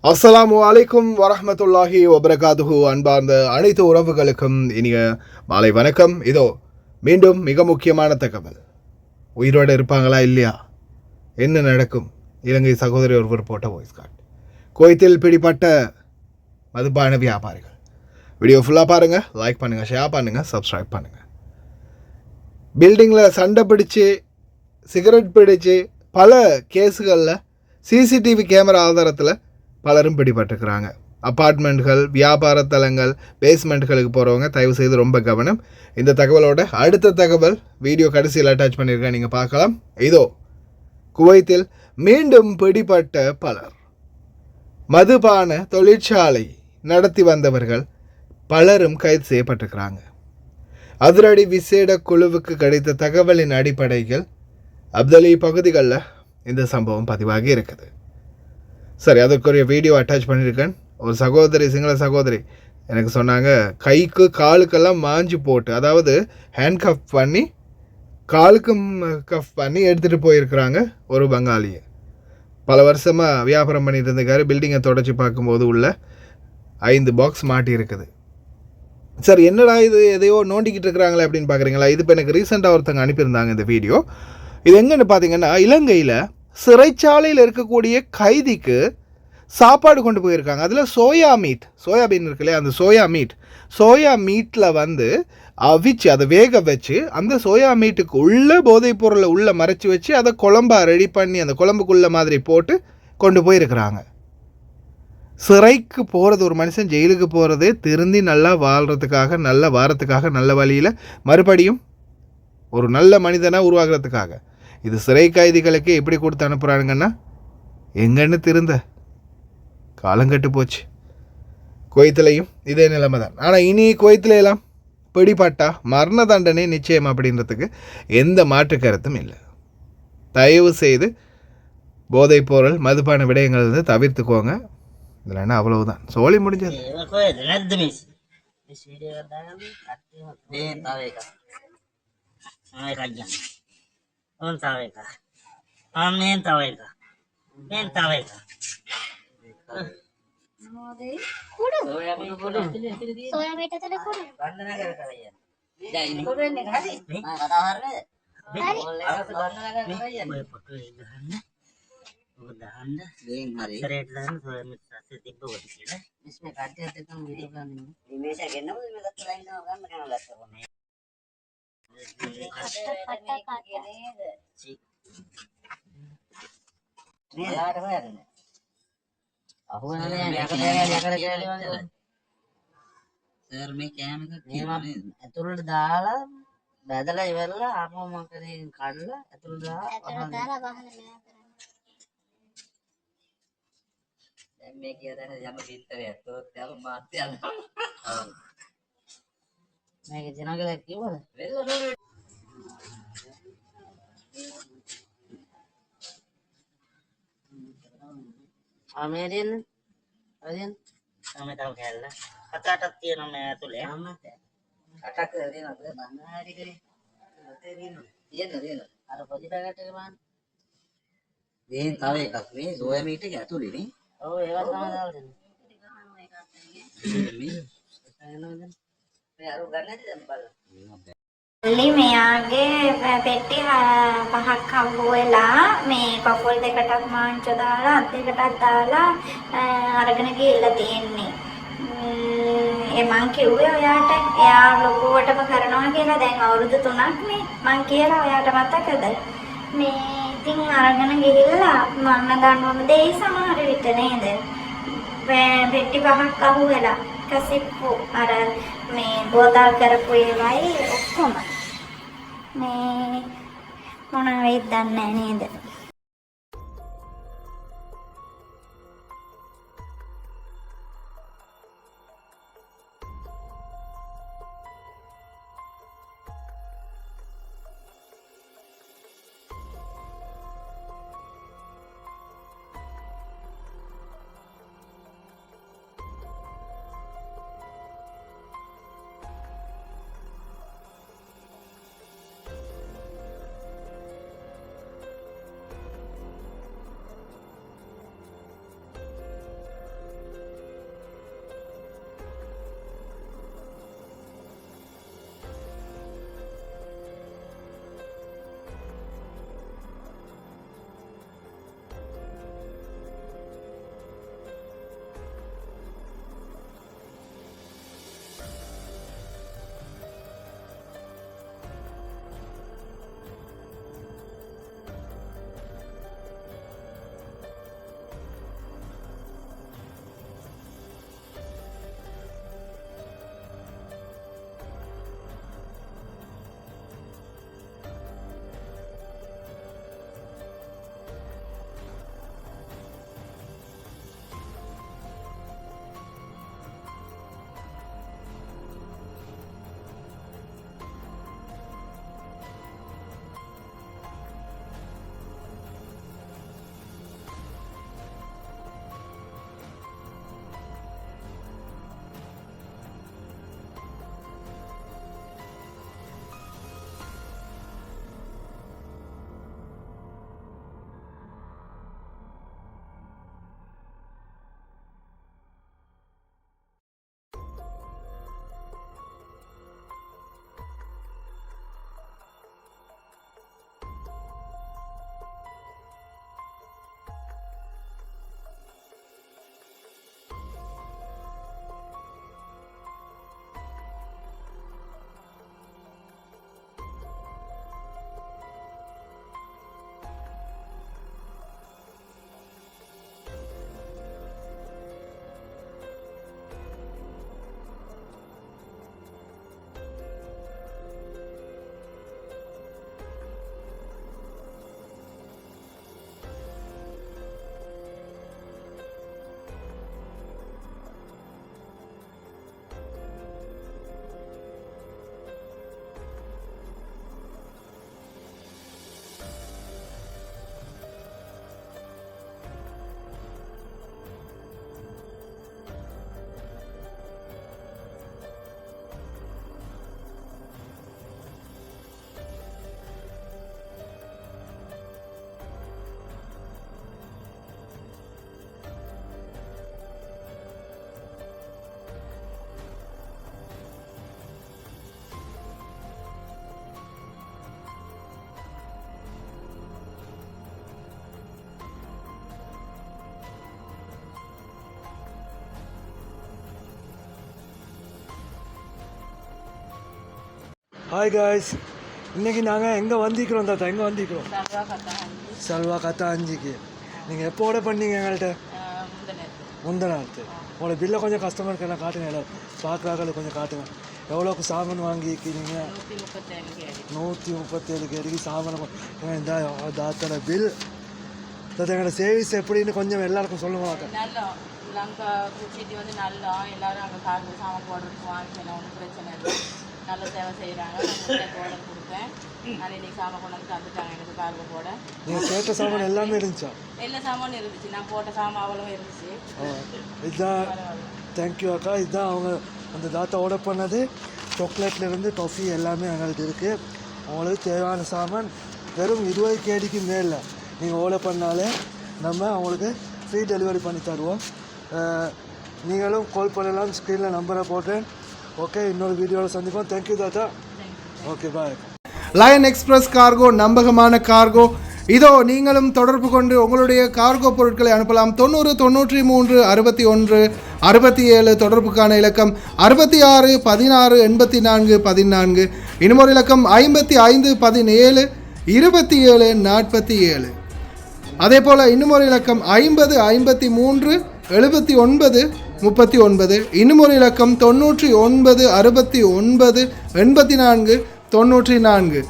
அஸ்ஸலாமு அலைக்கும் வரஹ்மத்துல்லாஹி வபரகாதுஹு. அன்பார்ந்த அனைத்து உறவுகளுக்கும் இனிய மாலை வணக்கம். இதோ மீண்டும் மிக முக்கியமான தகவல். உயிரோடு இருப்பாங்களா இல்லையா, என்ன நடக்கும்? இலங்கை சகோதரி ஒருவர் போட்ட வாய்ஸ் கார்டு. குவைத்தில் பிடிப்பட்ட மதுபான வியாபாரிகள். வீடியோ ஃபுல்லாக பாருங்கள், லைக் பண்ணுங்கள், ஷேர் பண்ணுங்கள், சப்ஸ்கிரைப் பண்ணுங்கள். பில்டிங்கில் சண்டை பிடிச்சி சிகரெட் பிடிச்சி பல கேஸுகளில் சிசிடிவி கேமரா ஆதாரத்தில் பலரும் பிடிபட்டுக்கிறாங்க. அப்பார்ட்மெண்ட்கள், வியாபார தலங்கள், பேஸ்மெண்ட்களுக்கு போகிறவங்க தயவு செய்து ரொம்ப கவனம். இந்த தகவலோட அடுத்த தகவல் வீடியோ கடைசியில் அட்டாச் பண்ணியிருக்கேன், நீங்கள் பார்க்கலாம். இதோ குவைத்தில் மீண்டும் பிடிபட்ட பலர். மதுபான தொழிற்சாலை நடத்தி வந்தவர்கள் பலரும் கைது செய்யப்பட்டிருக்கிறாங்க. அதிரடி விசேட குழுவுக்கு கிடைத்த தகவலின் அடிப்படையில் அப்தலி பகுதிகளில் இந்த சம்பவம் பதிவாகி இருக்குது. சரி, அதற்குரிய வீடியோ அட்டாச் பண்ணியிருக்கேன். ஒரு சகோதரி, சிங்கள சகோதரி எனக்கு சொன்னாங்க, கைக்கு காலுக்கெல்லாம் மாஞ்சு போட்டு, அதாவது ஹேண்ட் கஃப் பண்ணி காலுக்கும் கஃப் பண்ணி எடுத்துகிட்டு போயிருக்கிறாங்க ஒரு பங்காளியை. பல வருஷமாக வியாபாரம் பண்ணிட்டு இருந்திருக்காரு. பில்டிங்கை தொடச்சி பார்க்கும்போது உள்ள 5 பாக்ஸ் மாட்டி இருக்குது. சார், என்னடா இது, எதையோ நோண்டிக்கிட்டு இருக்கிறாங்களே அப்படின்னு பார்க்குறீங்களா? இது இப்போ எனக்கு ரீசெண்டாக ஒருத்தங்க அனுப்பியிருந்தாங்க இந்த வீடியோ. இது எங்கன்னு பார்த்தீங்கன்னா, இலங்கையில் சிறைச்சாலையில் இருக்கக்கூடிய கைதிக்கு சாப்பாடு கொண்டு போயிருக்காங்க. அதில் சோயாபீன் இருக்கு இல்லையா, அந்த சோயா மீட்டில் வந்து அவிச்சு அதை வேக வச்சு அந்த சோயா மீட்டுக்கு உள்ள போதைப் பொருளை உள்ளே மறைச்சி வச்சு அதை குழம்பா ரெடி பண்ணி அந்த குழம்புக்குள்ள மாதிரி போட்டு கொண்டு போயிருக்கிறாங்க. சிறைக்கு போகிறது, ஒரு மனுஷன் ஜெயிலுக்கு போகிறதே திருந்தி நல்லா வாழ்கிறதுக்காக, நல்ல வாரத்துக்காக, நல்ல வழியில் மறுபடியும் ஒரு நல்ல மனிதனாக உருவாகிறதுக்காக. இது சிறை கைதிகளுக்கு எப்படி கொடுத்து அனுப்புகிறானுங்கன்னா, எங்கன்னு திருந்த காலங்கட்டு போச்சு. குவைத்திலையும் இதே நிலைமை தான். ஆனால் இனி குவைத்தில எல்லாம் பிடிபட்டா மரண தண்டனை நிச்சயம் அப்படின்றதுக்கு எந்த மாற்று கருத்தும் இல்லை. தயவு செய்து போதைப் பொருள், மதுபான விடயங்கள் வந்து தவிர்த்துக்கோங்க. இதில் என்ன, அவ்வளவுதான், சோழி முடிஞ்சது. ඇතුළට දාලා බැදලා ඉවරලා ආපහු මොකද කඩලා ඇතුළට දාලා දැන් මේ කියන යම පිටරේ ඇත්තොත් යම මාත් යනවා. මේක ජනගල කිව්වද ආමේරියන් අදින් තමයි තව කැල්ල කතාටක් තියෙනවා මේ ඇතුලේ කටක් දෙනවද බන්නාරි කරේ තියෙන අර පොඩි පැකට් එක බලන්න. මේන් තව එකක් මේ සෝයා මීට් එක ඇතුලේ නේ. ඔව් ඒවත් තමයි දාලා දෙන්නේ. මේ අර ගන්න නැතිද බලන්න. මෙයාගේ පෙට්ටි 5ක් හම්බ වෙලා මේ කකුල් දෙකටත් මාංච දාලා අත් දෙකටත් දාලා අරගෙන ගිහලා තියෙන්නේ. මං කිව්වේ ඔයාට එයා ලොකුවටම කරනවා කියලා. දැන් අවුරුදු 3ක් නේ මං කියලා ඔයාට මතකද? මේ ඉතින් අරගෙන ගිහලා මන්න ගන්නවම දෙයි සමහර විට නේද? පෙට්ටි 5ක් අහු වෙලා කසිප්පු අර මේ බෝතල් කරපු ඒවායි ඔක්කොම මේ මොන වෙයිද දන්නේ නේද? ஹாய் காய்ஸ், இன்றைக்கி நாங்கள் எங்கே வந்திக்கிறோம் தாத்தா? எங்கே வந்திக்கிறோம்? சல்வா கத்தா 5க்கு. நீங்கள் எப்போ ஆர்டர் பண்ணீங்க எங்கள்கிட்ட? முந்தநாத்து. உங்களோட பில்லை கொஞ்சம் கஸ்டமருக்கு என்ன காட்டுங்க, எல்லாம் பார்க்குறாங்க, கொஞ்சம் காட்டுங்க. எவ்வளோக்கு சாமான் வாங்கிக்கிறீங்க? 137 கேடிக்கு சாமான். இந்த தாத்தோட பில். தாத்தா எங்களோட சேவிஸ் எப்படின்னு கொஞ்சம் எல்லாருக்கும் சொல்லுங்க. நல்லா லங்கா குச்சிட்டு வந்து நல்லா எல்லாரும் அங்கே கார்டு சாமான் போடுறதுக்கு வாங்கிக்கலாம், ஒன்றும் பிரச்சனை இல்லை. நல்ல சேவை செய்கிறாங்க. நான் ஆர்டர் கொடுத்தேன். நான் இன்னைக்கு சாமான் கொண்டு வந்து தந்துட்டாங்க எனக்கு கார்டு போட. நீங்கள் கேட்ட சாமான் எல்லாமே இருந்துச்சா? எல்லா சாமானும் இருந்துச்சு. நான் போட்ட சாமான் அவ்வளோ இருந்துச்சு. இதுதான் தேங்க்யூ அக்கா. இதுதான் அவங்க அந்த தாத்தா ஆர்டர் பண்ணது. சாக்லேட்லேருந்து டொஃபி எல்லாமே எங்களுக்கு இருக்குது. அவங்களுக்கு தேவையான சாமான் வெறும் 20 கேடிக்கு மேலே நீங்கள் ஆர்டர் பண்ணாலே நம்ம அவங்களுக்கு ஃப்ரீ டெலிவரி பண்ணி தருவோம். நீங்களும் கால் பண்ணலாம். ஸ்க்ரீனில் நம்பரை போட்டேன். ஓகே, இன்னொரு வீடியோவில் சந்திப்போம். தேங்க்யூ தாத்தா. ஓகே, பாய். லயன் எக்ஸ்பிரஸ் கார்கோ நம்பகமான கார்கோ. இதோ நீங்களும் தொடர்பு கொண்டு உங்களுடைய கார்கோ பொருட்களை அனுப்பலாம். 90 93 61 67 தொடர்புக்கான இலக்கம் 66 16 84 14. இன்னொரு இலக்கம் 55 17 27 47. அதே போல் இன்னுமொரு இலக்கம் 50 53 79 39. இன்னுமொரு இலக்கம் 99 69 84 94.